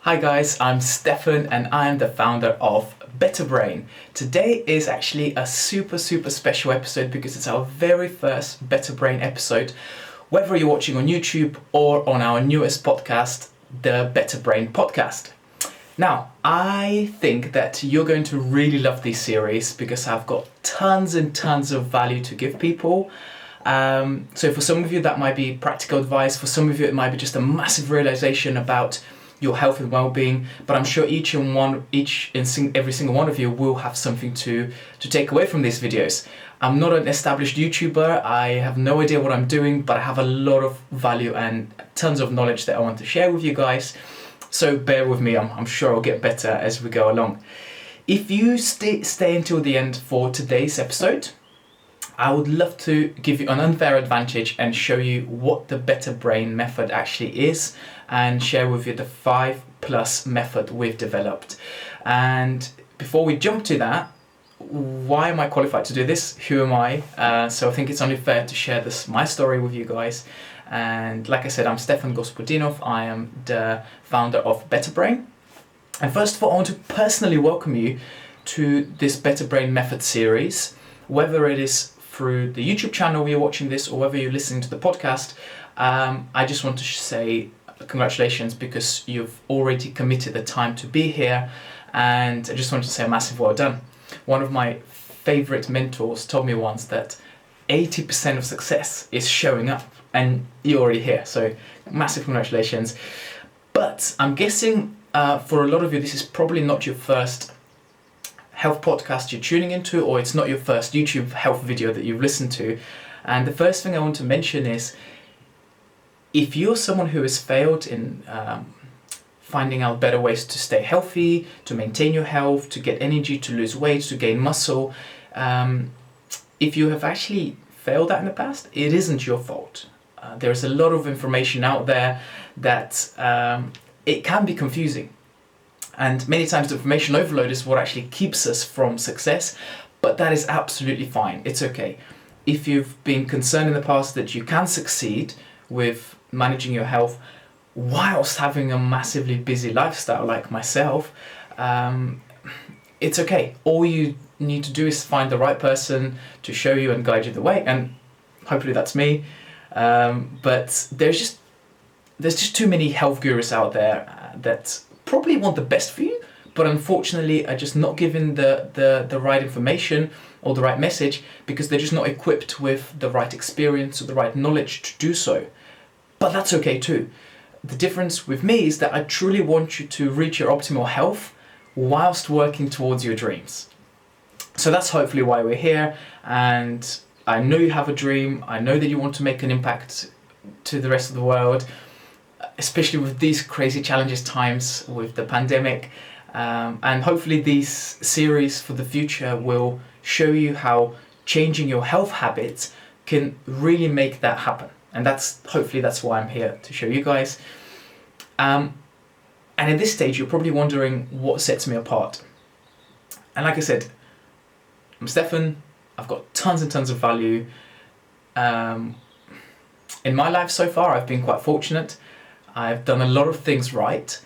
Hi guys, I'm Stefan and I am the founder of Better Brain. Today is actually a super special episode because it's our very first Better Brain episode, whether you're watching on YouTube or on our newest podcast, the Better Brain podcast. Now, I think that you're going to really love this series because I've got tons and tons of value to give people. So for some of you that might be practical advice, for some of you it might be just a massive realization about your health and well-being, but I'm sure every single one of you will have something to take away from these videos. I'm not an established YouTuber, I have no idea what I'm doing, but I have a lot of value and tons of knowledge that I want to share with you guys. So bear with me, I'm sure I'll get better as we go along. If you stay until the end for today's episode, I would love to give you an unfair advantage and show you what the Better Brain method actually is and share with you the 5+ method we've developed. And before we jump to that, why am I qualified to do this? Who am I? So I think it's only fair to share my story with you guys. And like I said, I'm Stefan Gospodinov. I am the founder of Better Brain. And first of all, I want to personally welcome you to this Better Brain method series, whether it is through the YouTube channel where you're watching this or whether you're listening to the podcast. I just want to say congratulations because you've already committed the time to be here, and I just want to say a massive well done. One of my favorite mentors told me once that 80% of success is showing up, and you're already here, so massive congratulations. But I'm guessing for a lot of you this is probably not your first health podcast you're tuning into, or it's not your first YouTube health video that you've listened to. And the first thing I want to mention is, if you're someone who has failed in finding out better ways to stay healthy, to maintain your health, to get energy, to lose weight, to gain muscle, if you have actually failed that in the past, it isn't your fault. There's a lot of information out there that it can be confusing. And many times the information overload is what actually keeps us from success, but that is absolutely fine. It's okay. If you've been concerned in the past that you can succeed with managing your health whilst having a massively busy lifestyle like myself, it's okay. All you need to do is find the right person to show you and guide you the way, and hopefully that's me. But there's just too many health gurus out there that probably want the best for you, but unfortunately are just not given the right information or the right message because they're just not equipped with the right experience or the right knowledge to do so. But that's okay too. The difference with me is that I truly want you to reach your optimal health whilst working towards your dreams. So that's hopefully why we're here, and I know you have a dream. I know that you want to make an impact to the rest of the world, especially with these crazy challenges times with the pandemic, and hopefully these series for the future will show you how changing your health habits can really make that happen. And hopefully that's why I'm here to show you guys. And at this stage you're probably wondering what sets me apart. And like I said, I'm Stefan. I've got tons and tons of value. In my life so far I've been quite fortunate. I've done a lot of things right.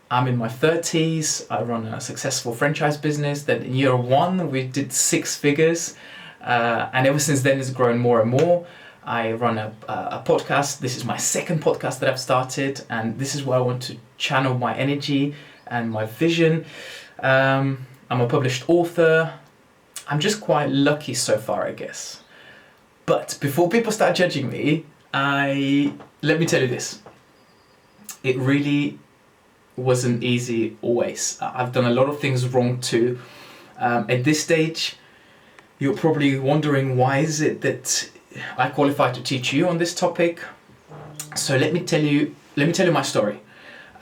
I'm in my 30s, I run a successful franchise business that in year 1 we did 6 figures, and ever since then it's grown more and more. I run a podcast. This is my second podcast that I've started, and this is where I want to channel my energy and my vision. I'm a published author. I'm just quite lucky so far, I guess. But before people start judging me, let me tell you this. It really wasn't easy always. I've done a lot of things wrong too. At this stage, you're probably wondering, why is it that I qualified to teach you on this topic? So let me tell you my story.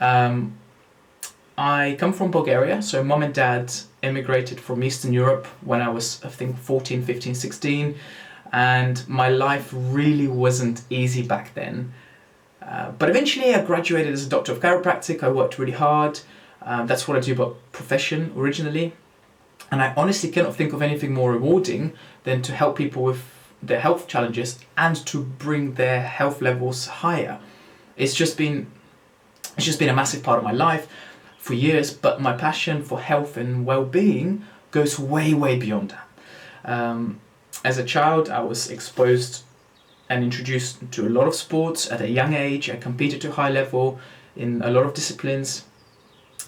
I come from Bulgaria, so mom and dad emigrated from Eastern Europe when I was, I think, 14, 15, 16, and my life really wasn't easy back then. But eventually I graduated as a doctor of chiropractic. I worked really hard. That's what I do by profession originally. And I honestly cannot think of anything more rewarding than to help people with their health challenges and to bring their health levels higher. It's just been a massive part of my life. for years, but my passion for health and well-being goes way, way beyond that. As a child, I was exposed and introduced to a lot of sports at a young age. I competed to a high level in a lot of disciplines,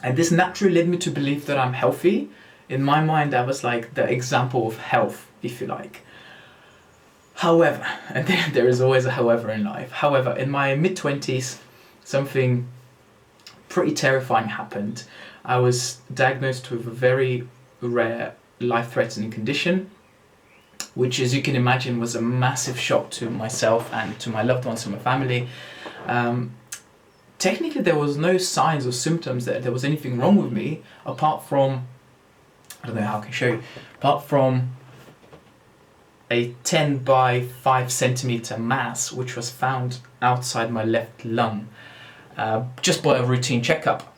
and this naturally led me to believe that I'm healthy. In my mind, I was like the example of health, if you like. However, and there is always a however in life. However, in my mid-20s, something pretty terrifying happened. I was diagnosed with a very rare life-threatening condition, which, as you can imagine, was a massive shock to myself and to my loved ones and my family. Technically, there was no signs or symptoms that there was anything wrong with me, apart from, I don't know how I can show you, apart from a 10 by 5 centimeter mass which was found outside my left lung, just by a routine checkup.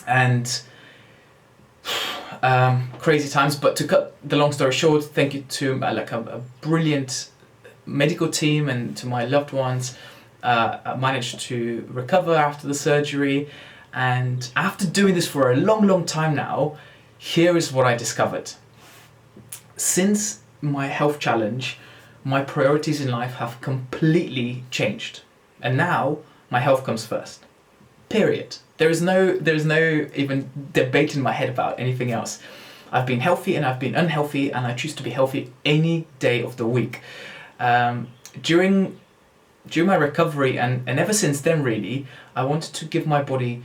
And crazy times, but to cut the long story short, thank you to a brilliant medical team and to my loved ones. I managed to recover after the surgery, and after doing this for a long time now, here is what I discovered. Since my health challenge, my priorities in life have completely changed, and now my health comes first. Period. There is no even debate in my head about anything else. I've been healthy and I've been unhealthy, and I choose to be healthy any day of the week. During my recovery and ever since then, really, I wanted to give my body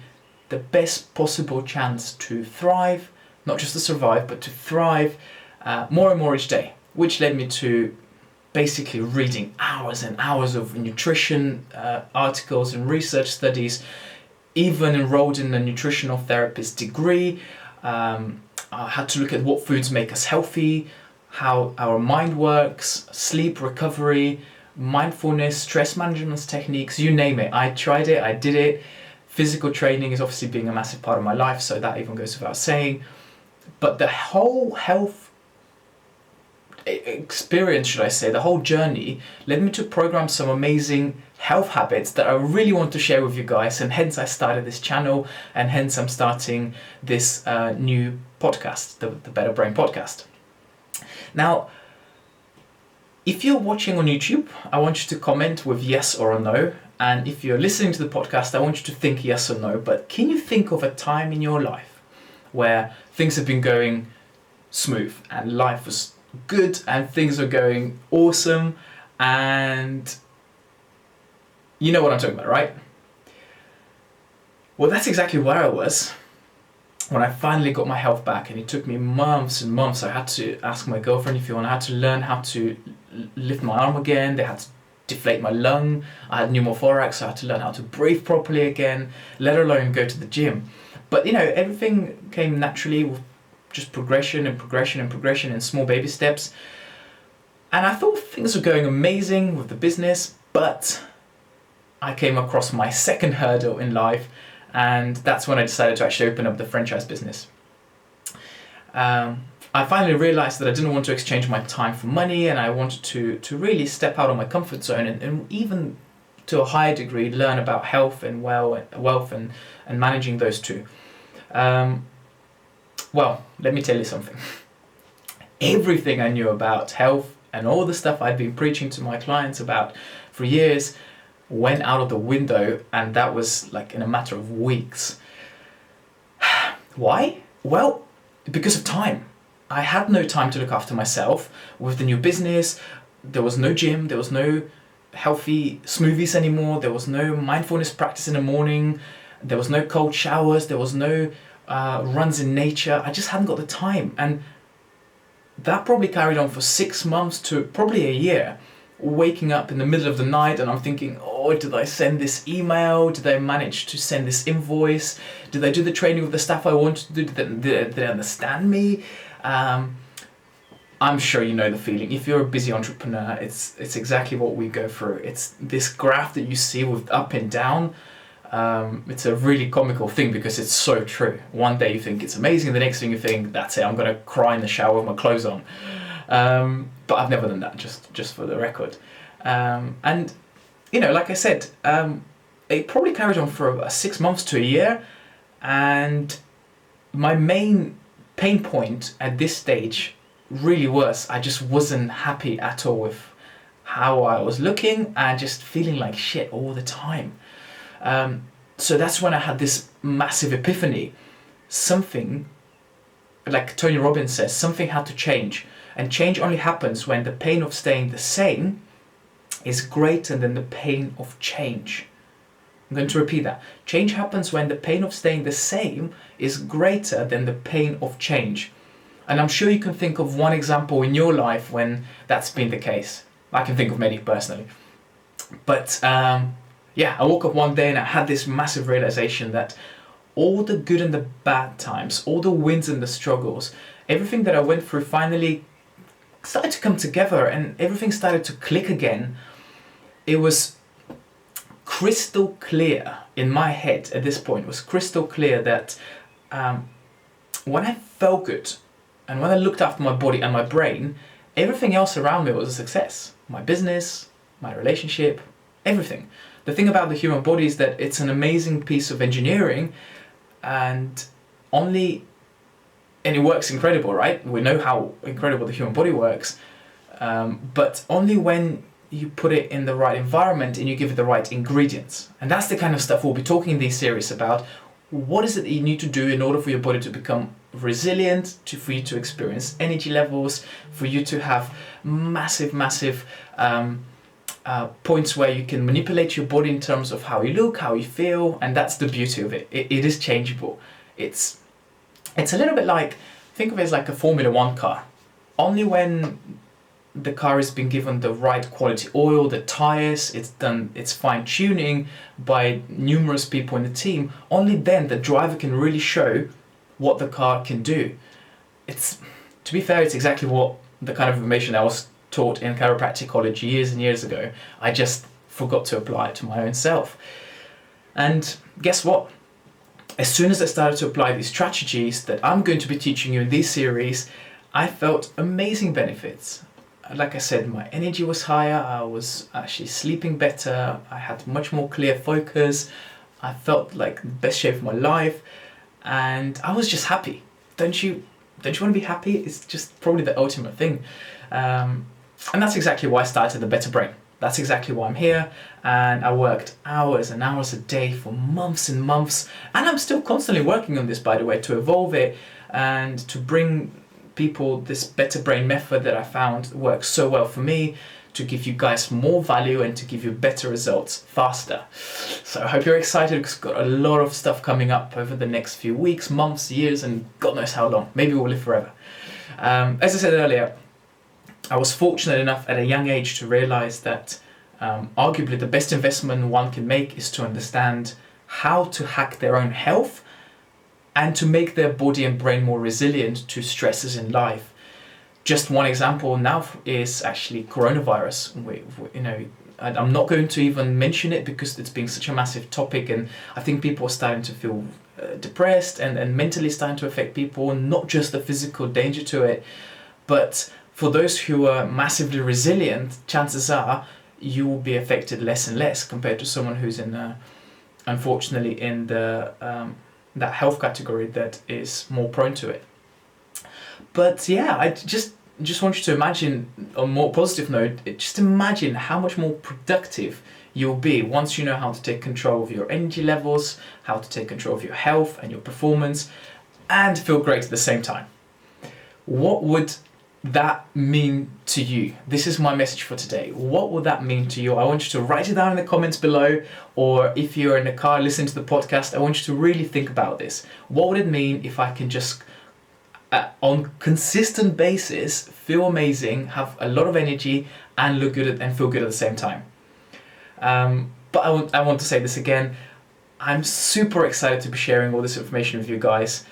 the best possible chance to thrive, not just to survive, but to thrive more and more each day, which led me to basically reading hours and hours of nutrition articles and research studies, even enrolled in a nutritional therapist degree. I had to look at what foods make us healthy, how our mind works, sleep recovery, mindfulness, stress management techniques, you name it. I tried it, I did it. Physical training is obviously being a massive part of my life, so that even goes without saying. But the whole health experience, should I say, the whole journey led me to program some amazing health habits that I really want to share with you guys, and hence I started this channel, and hence I'm starting this new podcast, the Better Brain podcast. Now, if you're watching on YouTube, I want you to comment with yes or a no, and if you're listening to the podcast, I want you to think yes or no. But can you think of a time in your life where things have been going smooth and life was good and things are going awesome, and you know what I'm talking about, right? Well, that's exactly where I was when I finally got my health back, and it took me months and months. I had to ask my girlfriend if you want. I had to learn how to lift my arm again. They had to deflate my lung. I had pneumothorax, so I had to learn how to breathe properly again, let alone go to the gym. But everything came naturally with just progression and small baby steps. And I thought things were going amazing with the business, but I came across my second hurdle in life, and that's when I decided to actually open up the franchise business. I finally realized that I didn't want to exchange my time for money, and I wanted to really step out of my comfort zone and even to a higher degree learn about health and wealth and managing those two. Well, let me tell you something. Everything I knew about health and all the stuff I'd been preaching to my clients about for years went out of the window, and that was like in a matter of weeks. Why? Well, because of time. I had no time to look after myself. With the new business, there was no gym, there was no healthy smoothies anymore, there was no mindfulness practice in the morning, there was no cold showers, there was no runs in nature. I just hadn't got the time, and that probably carried on for 6 months to probably a year. Waking up in the middle of the night and I'm thinking, oh, did I send this email? Did I manage to send this invoice? Did I do the training with the staff I wanted to do? Did they understand me? I'm sure you know the feeling. If you're a busy entrepreneur, it's exactly what we go through. It's this graph that you see with up and down. It's a really comical thing because it's so true. One day you think it's amazing, the next thing you think, that's it, I'm gonna cry in the shower with my clothes on. But I've never done that, just for the record. And like I said, it probably carried on for 6 months to a year, And my main pain point at this stage really was I just wasn't happy at all with how I was looking and just feeling like shit all the time. So that's when I had this massive epiphany. Something, like Tony Robbins says, something had to change. And change only happens when the pain of staying the same is greater than the pain of change. I'm going to repeat that. Change happens when the pain of staying the same is greater than the pain of change. And I'm sure you can think of one example in your life when that's been the case. I can think of many personally. But I woke up one day and I had this massive realization that all the good and the bad times, all the wins and the struggles, everything that I went through finally started to come together and everything started to click again. It was crystal clear in my head at this point. It was crystal clear that when I felt good and when I looked after my body and my brain, everything else around me was a success. My business, my relationship, everything. The thing about the human body is that it's an amazing piece of engineering and it works incredible, right? We know how incredible the human body works, but only when you put it in the right environment and you give it the right ingredients. And that's the kind of stuff we'll be talking in these series about. What is it that you need to do in order for your body to become resilient, for you to experience energy levels, for you to have massive points where you can manipulate your body in terms of how you look, how you feel, and that's the beauty of it. It is changeable. It's a little bit like, think of it as like a Formula One car. Only when the car has been given the right quality oil, the tires, it's done its fine tuning by numerous people in the team, only then the driver can really show what the car can do. To be fair, it's exactly what the kind of information I was taught in chiropractic college years and years ago. I just forgot to apply it to my own self. And guess what? As soon as I started to apply these strategies that I'm going to be teaching you in this series, I felt amazing benefits. Like I said, my energy was higher, I was actually sleeping better, I had much more clear focus, I felt like the best shape of my life, and I was just happy. Don't you want to be happy? It's just probably the ultimate thing. And that's exactly why I started the Better Brain. That's exactly why I'm here, and I worked hours and hours a day for months and months, and I'm still constantly working on this, by the way, to evolve it and to bring people this Better Brain method that I found works so well for me, to give you guys more value and to give you better results faster. So I hope you're excited, because I've got a lot of stuff coming up over the next few weeks, months, years, and God knows how long. Maybe we'll live forever. As I said earlier, I was fortunate enough at a young age to realize that arguably the best investment one can make is to understand how to hack their own health and to make their body and brain more resilient to stresses in life. Just one example now is actually coronavirus. I'm not going to even mention it because it's been such a massive topic, and I think people are starting to feel depressed and mentally starting to affect people, not just the physical danger to it, but for those who are massively resilient, chances are you will be affected less and less compared to someone who's unfortunately in that health category that is more prone to it. But yeah, I just want you to imagine, on a more positive note, just imagine how much more productive you'll be once you know how to take control of your energy levels, how to take control of your health and your performance, and feel great at the same time. What would that mean to you? This is my message for today. What would that mean to you? I want you to write it down in the comments below, or if you're in the car listening to the podcast, I want you to really think about this. What would it mean if I can just on consistent basis feel amazing, have a lot of energy, and look good and feel good at the same time? But I want to say this again. I'm super excited to be sharing all this information with you guys.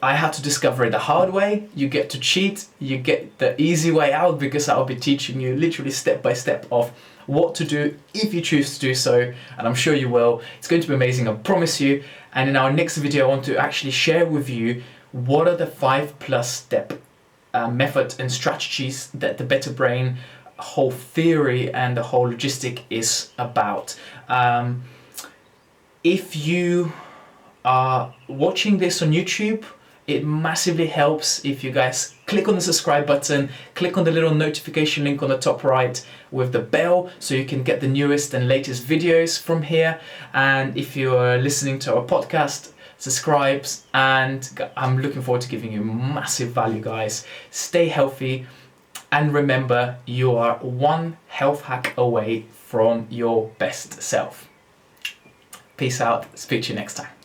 I had to discover it the hard way. You get to cheat, you get the easy way out, because I'll be teaching you literally step by step of what to do if you choose to do so, and I'm sure you will. It's going to be amazing, I promise you. And in our next video, I want to actually share with you what are the 5+ step method and strategies that the Better Brain whole theory and the whole logistic is about. If you are watching this on YouTube, it massively helps if you guys click on the subscribe button, click on the little notification link on the top right with the bell so you can get the newest and latest videos from here. And if you're listening to our podcast, subscribe, and I'm looking forward to giving you massive value, guys. Stay healthy, and remember, you are one health hack away from your best self. Peace out. Speak to you next time.